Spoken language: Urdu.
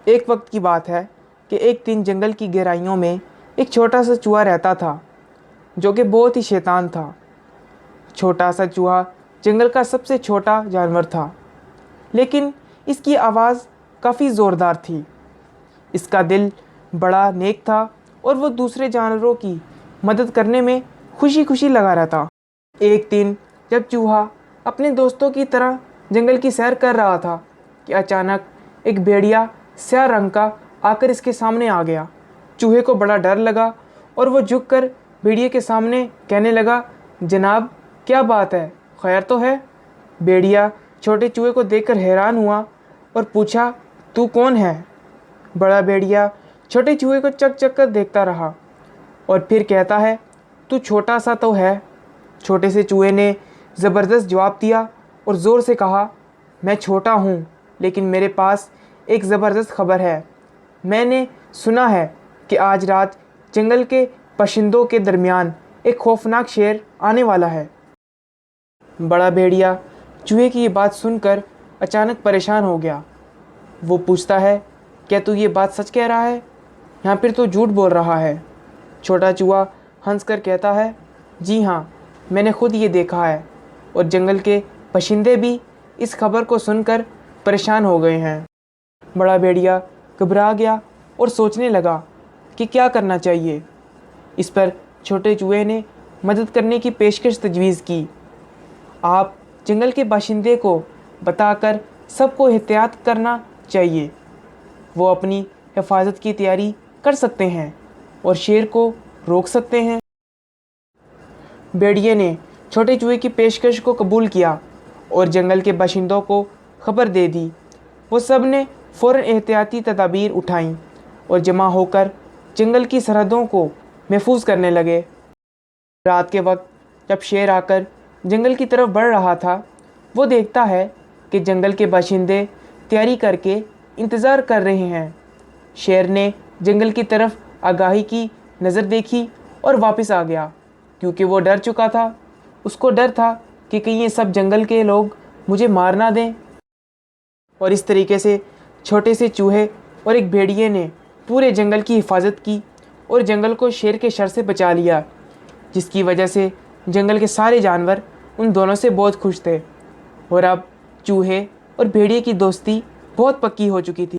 ایک وقت کی بات ہے کہ ایک دن جنگل کی گہرائیوں میں ایک چھوٹا سا چوہا رہتا تھا جو کہ بہت ہی شیطان تھا۔ چھوٹا سا چوہا جنگل کا سب سے چھوٹا جانور تھا، لیکن اس کی آواز کافی زوردار تھی۔ اس کا دل بڑا نیک تھا اور وہ دوسرے جانوروں کی مدد کرنے میں خوشی خوشی لگا رہتا۔ ایک دن جب چوہا اپنے دوستوں کی طرح جنگل کی سیر کر رہا تھا کہ اچانک ایک بھیڑیا سیاہ رنگ کا آ کر اس کے سامنے آ گیا۔ چوہے کو بڑا ڈر لگا اور وہ جھک کر بھیڑیے کے سامنے کہنے لگا، جناب کیا بات ہے، خیر تو ہے؟ بھیڑیا چھوٹے چوہے کو دیکھ کر حیران ہوا اور پوچھا، تو کون ہے؟ بڑا بھیڑیا چھوٹے چوہے کو چک چک کر دیکھتا رہا اور پھر کہتا ہے، تو چھوٹا سا تو ہے۔ چھوٹے سے چوہے نے زبردست جواب دیا اور زور سے کہا، میں چھوٹا ہوں لیکن میرے پاس ایک زبردست خبر ہے۔ میں نے سنا ہے کہ آج رات جنگل کے باشندوں کے درمیان ایک خوفناک شیر آنے والا ہے۔ بڑا بھیڑیا چوہے کی یہ بات سن کر اچانک پریشان ہو گیا۔ وہ پوچھتا ہے، کیا تو یہ بات سچ کہہ رہا ہے یا پھر تو جھوٹ بول رہا ہے؟ چھوٹا چوہا ہنس کر کہتا ہے، جی ہاں، میں نے خود یہ دیکھا ہے اور جنگل کے باشندے بھی اس خبر کو سن کر پریشان ہو گئے ہیں۔ بڑا بھیڑیا گھبرا گیا اور سوچنے لگا کہ کیا کرنا چاہیے۔ اس پر چھوٹے چوہے نے مدد کرنے کی پیشکش تجویز کی۔ آپ جنگل کے باشندے کو بتا کر سب کو احتیاط کرنا چاہیے۔ وہ اپنی حفاظت کی تیاری کر سکتے ہیں اور شیر کو روک سکتے ہیں۔ بھیڑیے نے چھوٹے چوہے کی پیشکش کو قبول کیا اور جنگل کے باشندوں کو خبر دے دی۔ وہ سب نے فوراً احتیاطی تدابیر اٹھائیں اور جمع ہو کر جنگل کی سرحدوں کو محفوظ کرنے لگے۔ رات کے وقت جب شیر آ کر جنگل کی طرف بڑھ رہا تھا، وہ دیکھتا ہے کہ جنگل کے باشندے تیاری کر کے انتظار کر رہے ہیں۔ شیر نے جنگل کی طرف آگاہی کی نظر دیکھی اور واپس آ گیا کیونکہ وہ ڈر چکا تھا۔ اس کو ڈر تھا کہ کہیں یہ سب جنگل کے لوگ مجھے مار نہ دیں۔ اور اس طریقے سے چھوٹے سے چوہے اور ایک بھیڑیے نے پورے جنگل کی حفاظت کی اور جنگل کو شیر کے شر سے بچا لیا، جس کی وجہ سے جنگل کے سارے جانور ان دونوں سے بہت خوش تھے اور اب چوہے اور بھیڑیے کی دوستی بہت پکی ہو چکی تھی۔